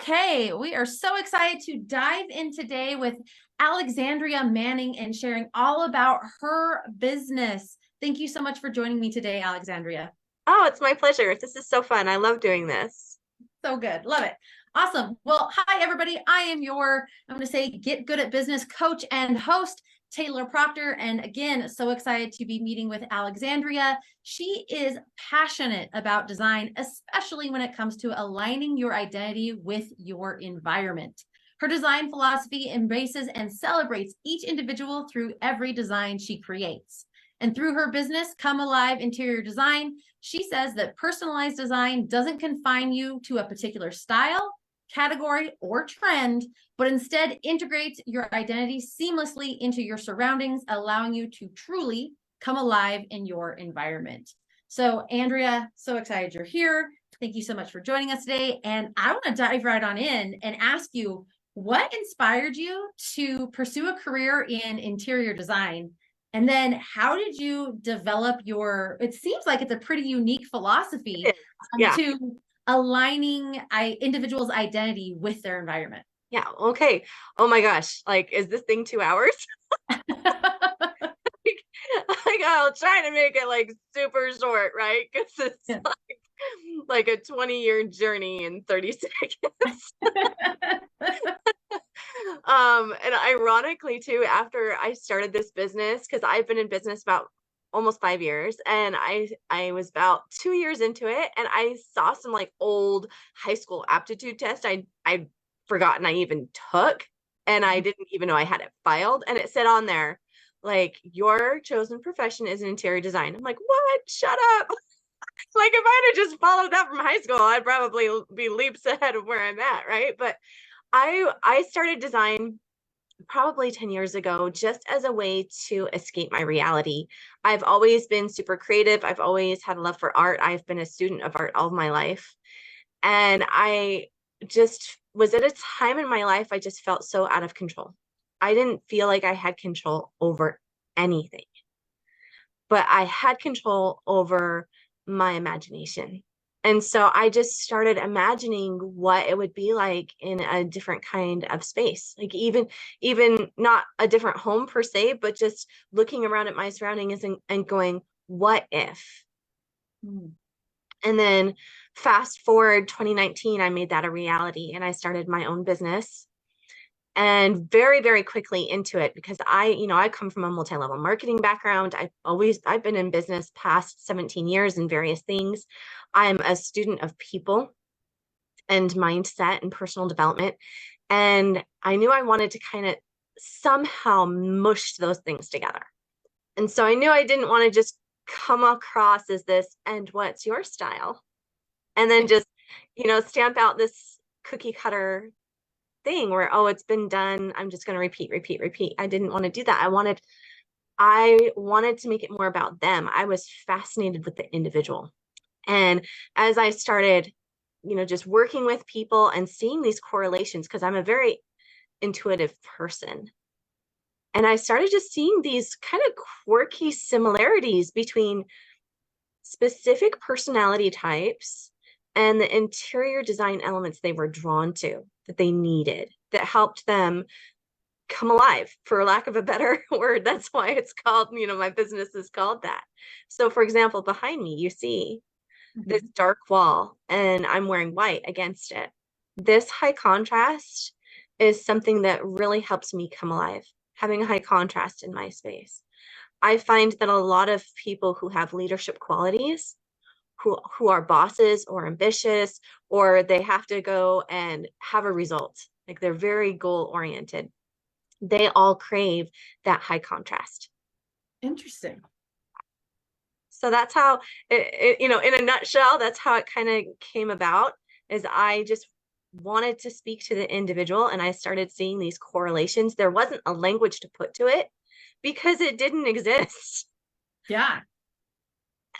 Okay, we are so excited to dive in today with Alexandria Manning and sharing all about her business. Thank you so much for joining me today, Alexandria. Oh, it's my pleasure. This is so fun. I love doing this. So good. Love it. Awesome. Well, hi, everybody. I am I'm going to say, get good at business coach and host, Taylor Proctor. And again, so excited to be meeting with Alexandria. She is passionate about design, especially when it comes to aligning your identity with your environment. Her design philosophy embraces and celebrates each individual through every design she creates. And through her business, Come Alive Interior Design, she says that personalized design doesn't confine you to a particular style, category, or trend, but instead integrates your identity seamlessly into your surroundings, allowing you to truly come alive in your environment. So, Andrea, so excited you're here. Thank you so much for joining us today. And I want to dive right on in and ask you, what inspired you to pursue a career in interior design? And then how did you develop it seems like it's a pretty unique philosophy It is. Yeah. to aligning individuals' identity with their environment. Yeah. Okay. Oh my gosh. Like, is this thing 2 hours? Like, I'll try to make it like super short, right? Because it's Yeah. like a 20-year journey in 30 seconds. And ironically too, after I started this business, because I've been in business about almost 5 years, and I was about 2 years into it, and I saw some like old high school aptitude test I'd forgotten I even took, and I didn't even know I had it filed, and it said on there like, your chosen profession is interior design. I'm like, what? Shut up. Like, if I'd have just followed that from high school, I'd probably be leaps ahead of where I'm at, right? But I started design probably 10 years ago just as a way to escape my reality. I've always been super creative. I've always had a love for art. I've been a student of art all of my life. And I just was at a time in my life I just felt so out of control. I didn't feel like I had control over anything, but I had control over my imagination. And so I just started imagining what it would be like in a different kind of space. Like even not a different home per se, but just looking around at my surroundings and going, what if? Mm. And then fast forward 2019, I made that a reality and I started my own business, and very, very quickly into it because I come from a multi-level marketing background. I've been in business past 17 years in various things. I'm a student of people and mindset and personal development. And I knew I wanted to kind of somehow mush those things together. And so I knew I didn't want to just come across as this, and what's your style? And then just, stamp out this cookie cutter thing where, oh, it's been done, I'm just going to repeat, repeat, repeat. I didn't want to do that. I wanted to make it more about them. I was fascinated with the individual. And as I started, just working with people and seeing these correlations, because I'm a very intuitive person, and I started just seeing these kind of quirky similarities between specific personality types and the interior design elements they were drawn to, that they needed, that helped them come alive, for lack of a better word. That's why it's called, my business is called that. So for example, behind me, you see this dark wall and I'm wearing white against it. This high contrast is something that really helps me come alive, having a high contrast in my space. I find that a lot of people who have leadership qualities, who are bosses or ambitious, or they have to go and have a result, like they're very goal oriented, they all crave that high contrast. Interesting. So that's how in a nutshell, that's how it kind of came about. Is I just wanted to speak to the individual, and I started seeing these correlations. There wasn't a language to put to it because it didn't exist. Yeah.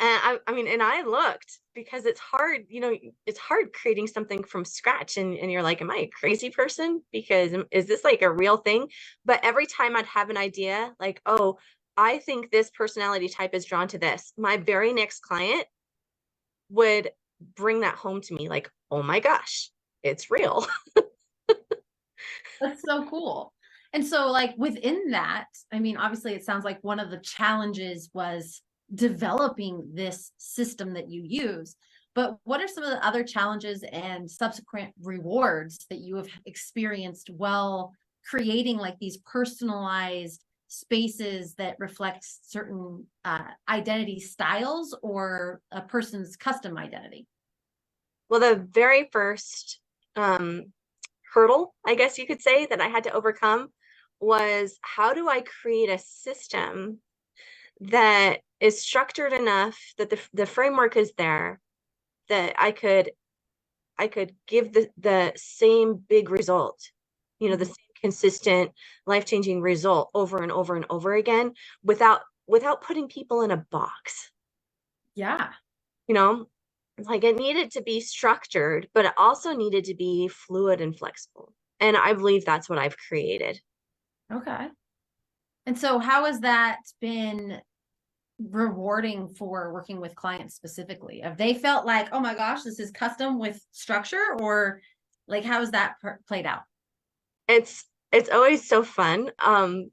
And and I looked, because it's hard, it's hard creating something from scratch. And you're like, am I a crazy person? Because is this like a real thing? But every time I'd have an idea, like, oh, I think this personality type is drawn to this, my very next client would bring that home to me like, oh my gosh, it's real. That's so cool. And so like within that, I mean, obviously it sounds like one of the challenges was developing this system that you use. But what are some of the other challenges and subsequent rewards that you have experienced while creating like these personalized spaces that reflect certain identity styles or a person's custom identity? Well, the very first hurdle, I guess you could say, that I had to overcome was, how do I create a system that is structured enough that the framework is there, that I could give the same big result, the same consistent life-changing result over and over and over again, without putting people in a box. Yeah. Like, it needed to be structured, but it also needed to be fluid and flexible. And I believe that's what I've created. Okay. And so how has that been rewarding for working with clients specifically? Have they felt like, oh my gosh, this is custom with structure, or like how has that played out? It's always so fun.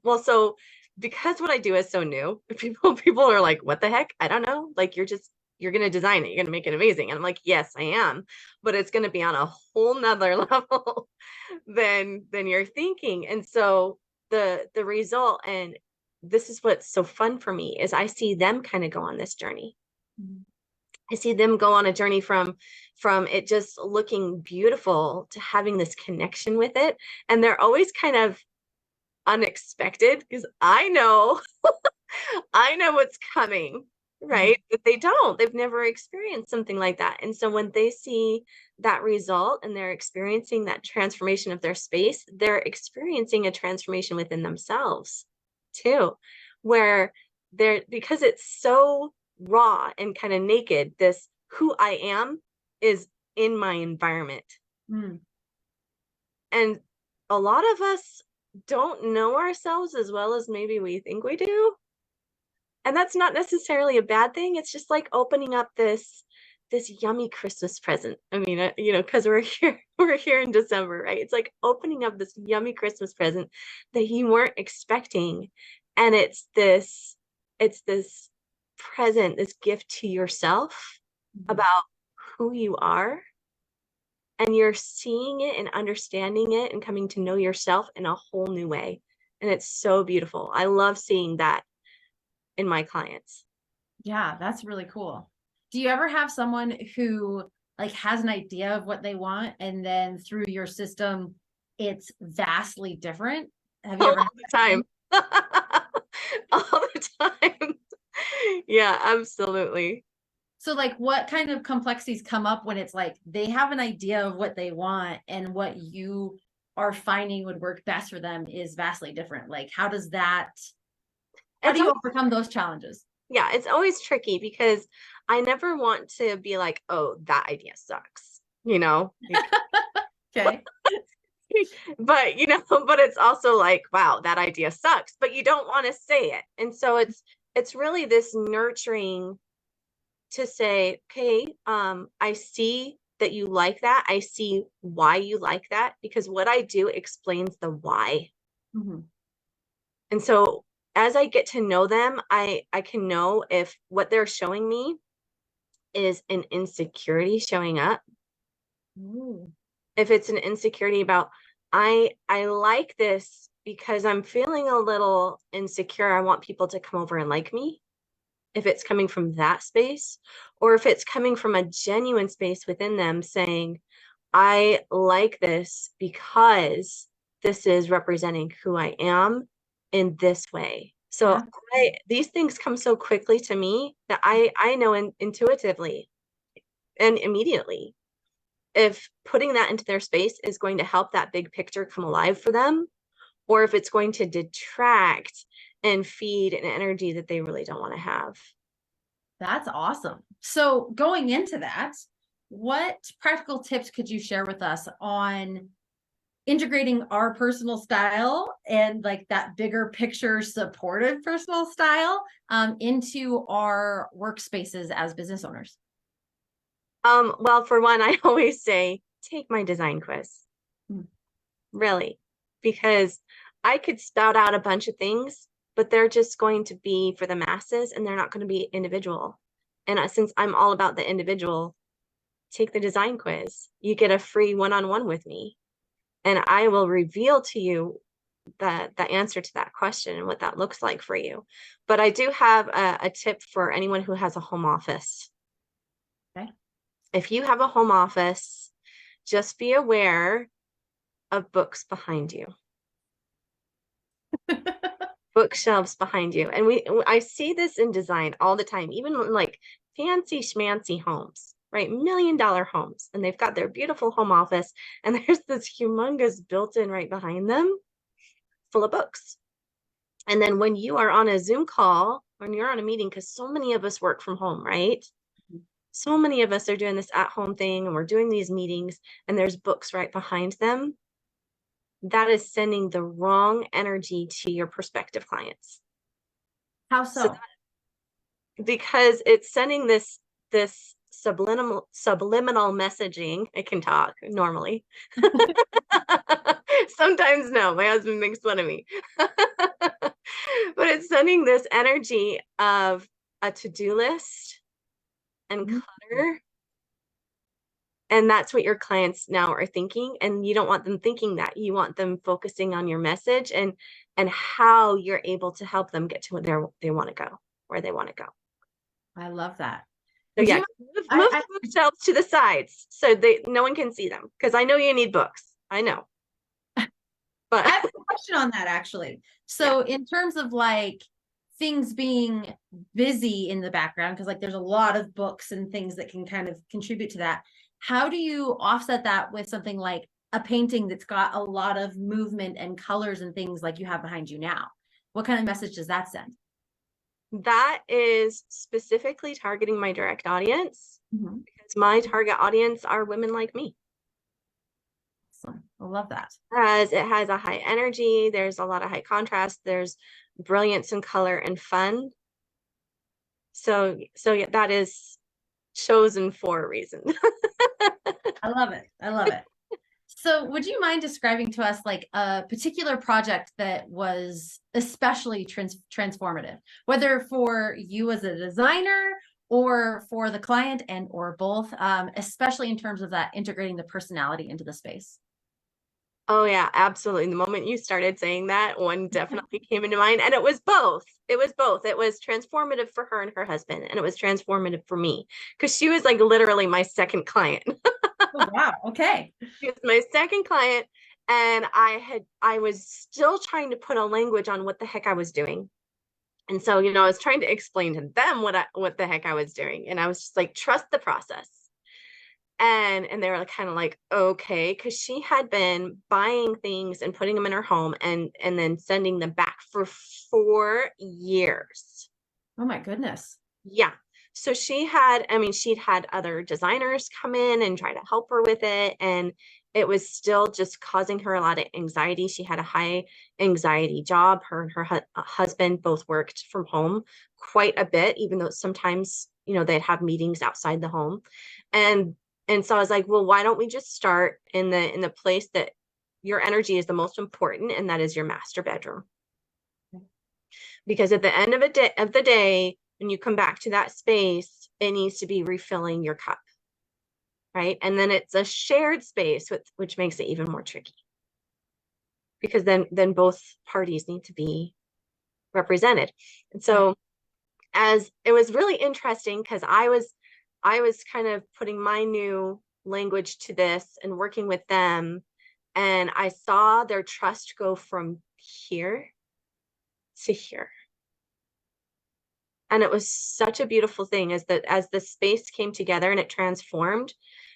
Well, so because what I do is so new, people are like, what the heck? I don't know. Like, you're gonna design it, you're gonna make it amazing. And I'm like, yes, I am, but it's gonna be on a whole nother level than you're thinking. And so the result, and this is what's so fun for me, is I see them kind of go on this journey. Mhm. I see them go on a journey from it just looking beautiful to having this connection with it. And they're always kind of unexpected, because I know I know what's coming, Mhm. right? But they've never experienced something like that. And so when they see that result and they're experiencing that transformation of their space, they're experiencing a transformation within themselves too, where because it's so raw and kind of naked, this who I am is in my environment. Mm. And a lot of us don't know ourselves as well as maybe we think we do. And that's not necessarily a bad thing. It's just like opening up this yummy Christmas present. I mean, because we're here, we're here in December, right? It's like opening up this yummy Christmas present that you weren't expecting. And it's this present, this gift to yourself Mhm. about who you are. And you're seeing it and understanding it and coming to know yourself in a whole new way. And it's so beautiful. I love seeing that in my clients. Yeah, that's really cool. Do you ever have someone who like has an idea of what they want and then through your system it's vastly different? Have you All ever had the that time. happen? All the time. Yeah, absolutely. So like what kind of complexities come up when it's like they have an idea of what they want and what you are finding would work best for them is vastly different? Like how It's do you always, overcome those challenges? yeah, it's always tricky because I never want to be like, oh, that idea sucks, Like, Okay. but but it's also like, wow, that idea sucks, but you don't want to say it. And so it's really this nurturing to say, okay, I see that you like that. I see why you like that, because what I do explains the why. Mhm. And so as I get to know them, I can know if what they're showing me is an insecurity showing up. Ooh. If it's an insecurity about, I like this because I'm feeling a little insecure. I want people to come over and like me. If it's coming from that space, or if it's coming from a genuine space within them saying, I like this because this is representing who I am in this way. So these things come so quickly to me that I know intuitively and immediately if putting that into their space is going to help that big picture come alive for them, or if it's going to detract and feed an energy that they really don't want to have. That's awesome. So going into that, what practical tips could you share with us on integrating our personal style and like that bigger picture supportive personal style into our workspaces as business owners? Well, for one, I always say take my design quiz. Mm. Really, because I could spout out a bunch of things, but they're just going to be for the masses and they're not going to be individual. And since I'm all about the individual, take the design quiz. You get a free one-on-one with me, and I will reveal to you the answer to that question and what that looks like for you. But I do have a tip for anyone who has a home office. Okay. If you have a home office, just be aware of books behind you. Bookshelves behind you. And I see this in design all the time, even in like fancy schmancy homes, right? $1 million homes. And they've got their beautiful home office. And there's this humongous built-in right behind them full of books. And then when you are on a Zoom call, when you're on a meeting, because so many of us work from home, right? So many of us are doing this at-home thing, and we're doing these meetings, and there's books right behind them. That is sending the wrong energy to your prospective clients. How so? Because it's sending this subliminal messaging. I can talk normally. Sometimes no, my husband makes fun of me. But it's sending this energy of a to-do list and clutter. And that's what your clients now are thinking. And you don't want them thinking that. You want them focusing on your message and how you're able to help them get to where they want to go, where they want to go. I love that. So yeah, move the bookshelves to the sides so no one can see them, because I know you need books. I know. But I have a question on that, actually. So in terms of like things being busy in the background, because like there's a lot of books and things that can kind of contribute to that. How do you offset that with something like a painting that's got a lot of movement and colors and things like you have behind you now? What kind of message does that send? That is specifically targeting my direct audience, because my target audience are women like me. Awesome. I love that. As it has a high energy, there's a lot of high contrast, there's brilliance and color and fun. So yeah, that is chosen for a reason. I love it. I love it. So would you mind describing to us like a particular project that was especially transformative, whether for you as a designer or for the client or both, especially in terms of that integrating the personality into the space? Oh yeah, absolutely. The moment you started saying that, one definitely came into mind, and it was both. It was both. It was transformative for her and her husband, and it was transformative for me, because she was like literally my second client. Oh, wow. Okay. She was my second client, and I was still trying to put a language on what the heck I was doing. And so, I was trying to explain to them what the heck I was doing, and I was just like, trust the process. And they were kind of like, okay, because she had been buying things and putting them in her home and then sending them back for 4 years. Oh my goodness. Yeah. So she'd had other designers come in and try to help her with it, and it was still just causing her a lot of anxiety. She had a high anxiety job. Her and her husband both worked from home quite a bit, even though sometimes, they'd have meetings outside the home. And so I was like, well, why don't we just start in the place that your energy is the most important, and that is your master bedroom. Because at the end of the day, when you come back to that space, it needs to be refilling your cup, right? And then it's a shared space, which makes it even more tricky, because then both parties need to be represented. And so, as it was really interesting, because I was kind of putting my new language to this and working with them, and I saw their trust go from here to here. And it was such a beautiful thing as the space came together and it transformed,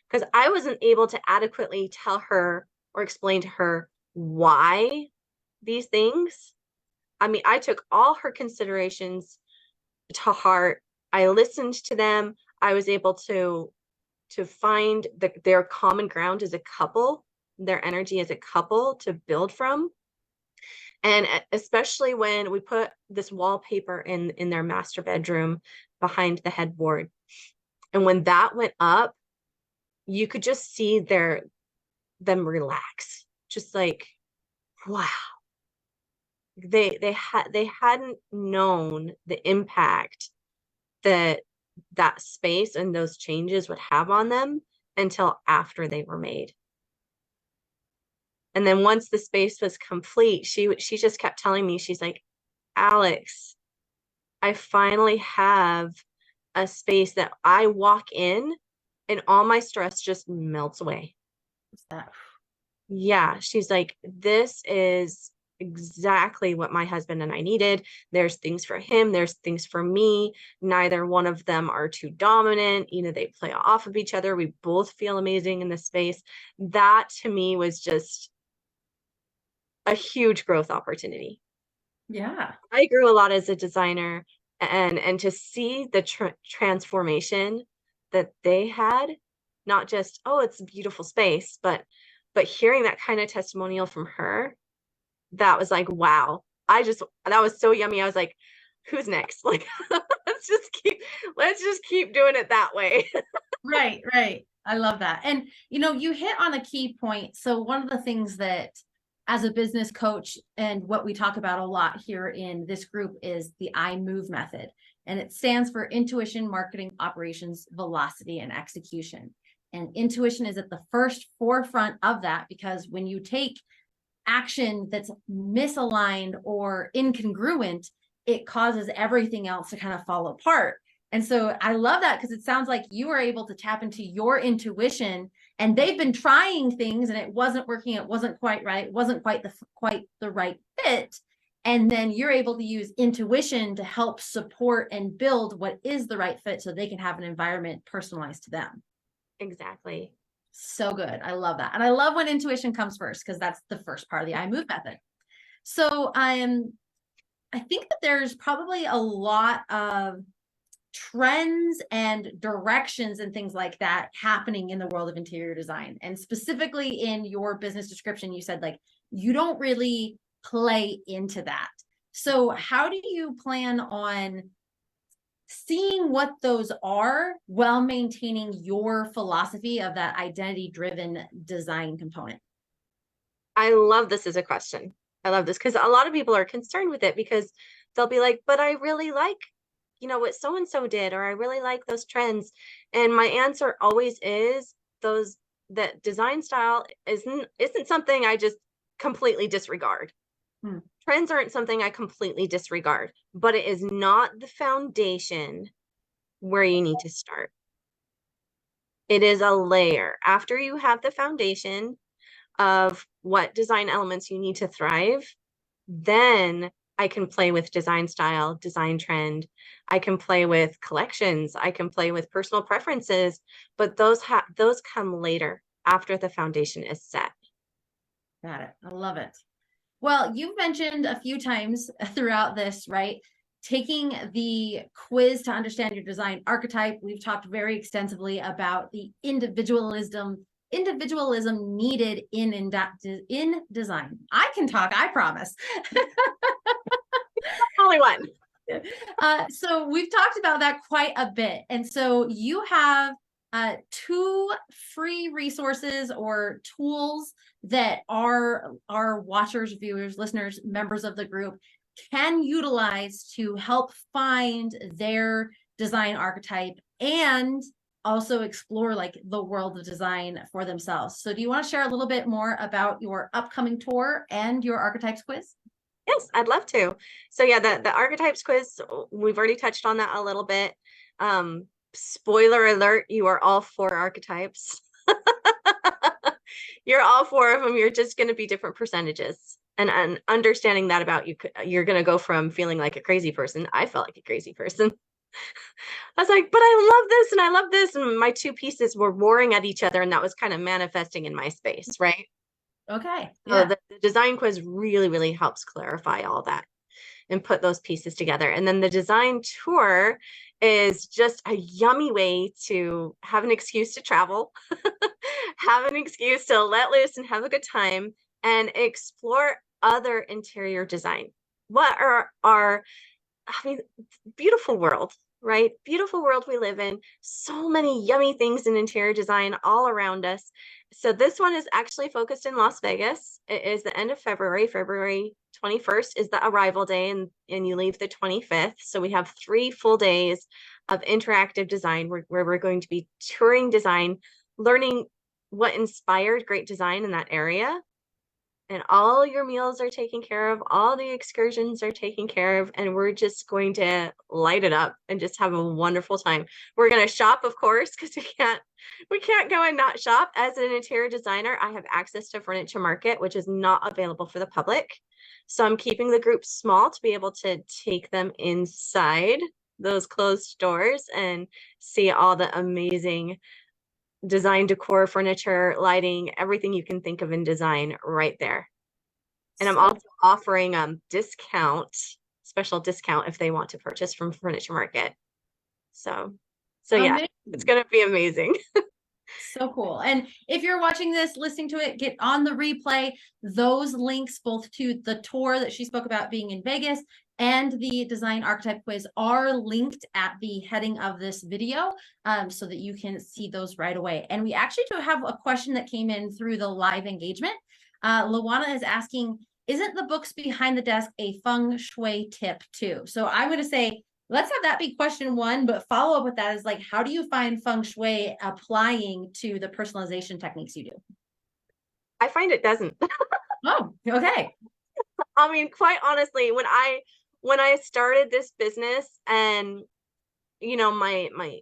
because I wasn't able to adequately tell her or explain to her why these things. I took all her considerations to heart. I listened to them. I was able to find their common ground as a couple, their energy as a couple to build from. And especially when we put this wallpaper in their master bedroom behind the headboard. And when that went up, you could just see their them relax. Just like, wow. They hadn't known the impact that that space and those changes would have on them until after they were made. And then once the space was complete, she just kept telling me, she's like, Alex, I finally have a space that I walk in and all my stress just melts away. What's that? Yeah, she's like, this is exactly what my husband and I needed. There's things for him, there's things for me. Neither one of them are too dominant. They play off of each other. We both feel amazing in this space. That to me was just a huge growth opportunity. Yeah. I grew a lot as a designer, and to see the transformation that they had, not just, oh, it's a beautiful space, but hearing that kind of testimonial from her, that was like, wow. That was so yummy. I was like, who's next? Like, let's just keep doing it that way. Right, right. I love that. And you hit on a key point. So one of the things that as a business coach and what we talk about a lot here in this group is the I move method. And it stands for intuition, marketing, operations, velocity, and execution. And intuition is at the first forefront of that, because when you take action that's misaligned or incongruent, it causes everything else to kind of fall apart. And so I love that, because it sounds like you were able to tap into your intuition, and they've been trying things and it wasn't working. It wasn't quite right. It wasn't quite the right fit. And then you're able to use intuition to help support and build what is the right fit so they can have an environment personalized to them. Exactly. So good. I love that. And I love when intuition comes first, because that's the first part of the I move method. So I think that there's probably a lot of trends and directions and things like that happening in the world of interior design. And specifically in your business description, you said like you don't really play into that. So how do you plan on seeing what those are while maintaining your philosophy of that identity-driven design component? I love this as a question. I love this because a lot of people are concerned with it, because they'll be like, but I really like, what so-and-so did, or I really like those trends. And my answer always is that design style isn't something I just completely disregard. Trends aren't something I completely disregard, but it is not the foundation where you need to start. It is a layer. After you have the foundation of what design elements you need to thrive, then I can play with design style, design trend. I can play with collections. I can play with personal preferences, but those come later, after the foundation is set. Got it. I love it. Well, you've mentioned a few times throughout this, right? Taking the quiz to understand your design archetype. We've talked very extensively about the individualism needed in design. I can talk, I promise. Only one. So we've talked about that quite a bit. And so you have 2 free resources or tools that our watchers, viewers, listeners, members of the group can utilize to help find their design archetype and also explore like the world of design for themselves. So do you want to share a little bit more about your upcoming tour and your archetypes quiz? Yes, I'd love to. So yeah, the archetypes quiz, we've already touched on that a little bit. Spoiler alert, you are all 4 archetypes. You're all 4 of them. You're just going to be different percentages. And understanding that about you, you're going to go from feeling like a crazy person. I felt like a crazy person. I was like, but I love this and I love this. And my 2 pieces were warring at each other, and that was kind of manifesting in my space, right? Okay. So Yeah. the design quiz really, really helps clarify all that and put those pieces together. And then the design tour is just a yummy way to have an excuse to travel, have an excuse to let loose and have a good time, and explore other interior design. What are I mean, beautiful world, right? Beautiful world we live in. So many yummy things in interior design all around us. So this one is actually focused in Las Vegas. It is the end of February. February 21st is the arrival day, and you leave the 25th. So we have 3 full days of interactive design where we're going to be touring design, learning what inspired great design in that area, and all your meals are taken care of, all the excursions are taken care of, and we're just going to light it up and just have a wonderful time. We're going to shop, of course, because we can't go and not shop. As an interior designer, I have access to Furniture Market, which is not available for the public. So I'm keeping the group small to be able to take them inside those closed doors and see all the amazing design, decor, furniture, lighting, everything you can think of in design right there. And I'm also offering special discount if they want to purchase from Furniture Market. So yeah, it's gonna be amazing. So cool. And if you're watching this, listening to it, get on the replay. Those links, both to the tour that she spoke about being in Vegas and the design archetype quiz, are linked at the heading of this video, so that you can see those right away. And we actually do have a question that came in through the live engagement. Luana is asking, isn't the books behind the desk a feng shui tip too? So I'm going to say, let's have that be question one, but follow up with that is like, how do you find feng shui applying to the personalization techniques you do? I find it doesn't. Oh, okay. I mean, quite honestly, when I started this business, and my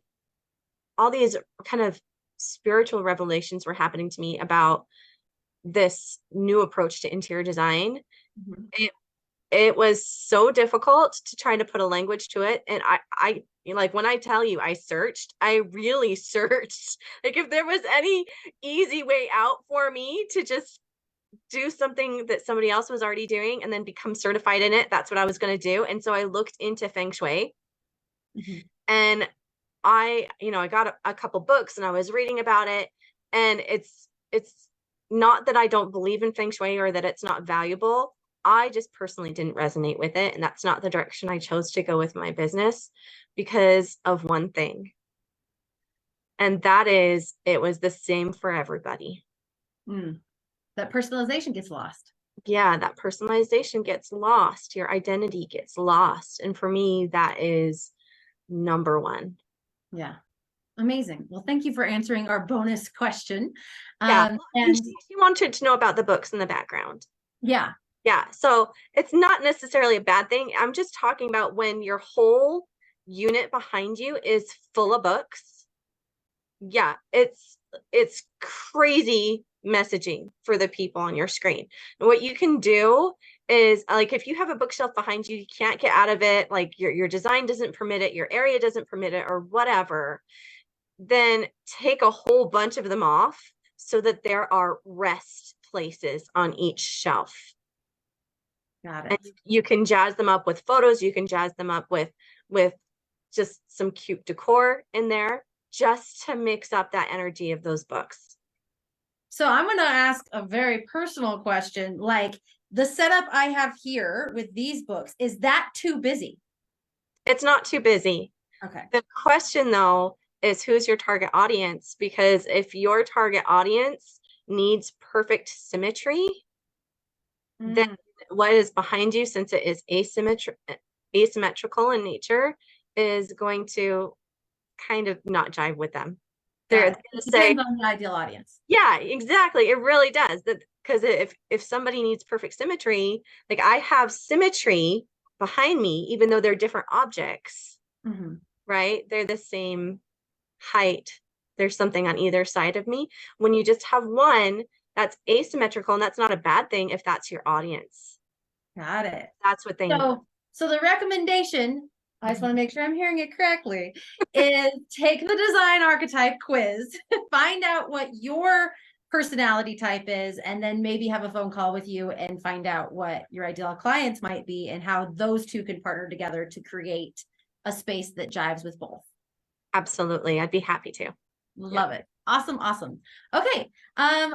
all these kind of spiritual revelations were happening to me about this new approach to interior design. Mm-hmm. It was so difficult to try to put a language to it. And I like, when I tell you I really searched. Like, if there was any easy way out for me to just do something that somebody else was already doing and then become certified in it, that's what I was going to do. And so I looked into feng shui. Mm-hmm. And I got a couple books and I was reading about it. And it's not that I don't believe in feng shui or that it's not valuable. I just personally didn't resonate with it. And that's not the direction I chose to go with my business, because of one thing. And that is, it was the same for everybody. That personalization gets lost. Yeah, that personalization gets lost. Your identity gets lost. And for me, that is number one. Yeah. Amazing. Well, thank you for answering our bonus question. Yeah. And she wanted to know about the books in the background. yeah. Yeah. So it's not necessarily a bad thing. I'm just talking about when your whole unit behind you is full of books. Yeah, it's crazy messaging for the people on your screen. And what you can do is, like, if you have a bookshelf behind you, you can't get out of it, like your design doesn't permit it, your area doesn't permit it, or whatever, then take a whole bunch of them off so that there are rest places on each shelf. Got it. And you can jazz them up with photos. You can jazz them up with just some cute decor in there, just to mix up that energy of those books. So I'm going to ask a very personal question. Like, the setup I have here with these books, is that too busy? It's not too busy. Okay. The question, though, is who's your target audience? Because if your target audience needs perfect symmetry, then what is behind you, since it is asymmetrical in nature, is going to kind of not jive with them. They're going to say, depends on the ideal audience. Yeah, exactly. It really does. Because if somebody needs perfect symmetry, like, I have symmetry behind me, even though they're different objects, right? They're the same height. There's something on either side of me. When you just have one that's asymmetrical, and that's not a bad thing if that's your audience. Got it. That's what they need. So the recommendation, I just want to make sure I'm hearing it correctly, is take the design archetype quiz, find out what your personality type is, and then maybe have a phone call with you and find out what your ideal clients might be and how those two can partner together to create a space that jives with both. Absolutely. I'd be happy to. Love it. Awesome. Awesome. Okay.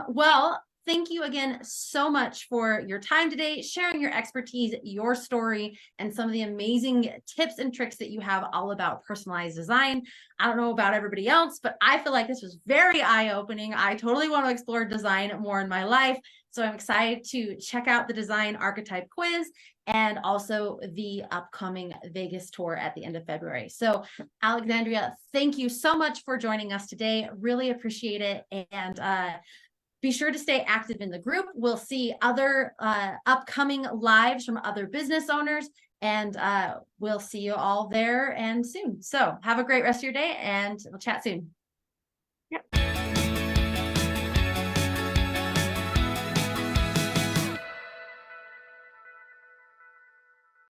Well, thank you again so much for your time today, sharing your expertise, your story, and some of the amazing tips and tricks that you have all about personalized design. I don't know about everybody else, but I feel like this was very eye-opening. I totally want to explore design more in my life. So I'm excited to check out the design archetype quiz and also the upcoming Vegas tour at the end of February. So Alexandria, thank you so much for joining us today. Really appreciate it. And be sure to stay active in the group. We'll see other upcoming lives from other business owners, and we'll see you all there and soon. So have a great rest of your day, and we'll chat soon. Yep.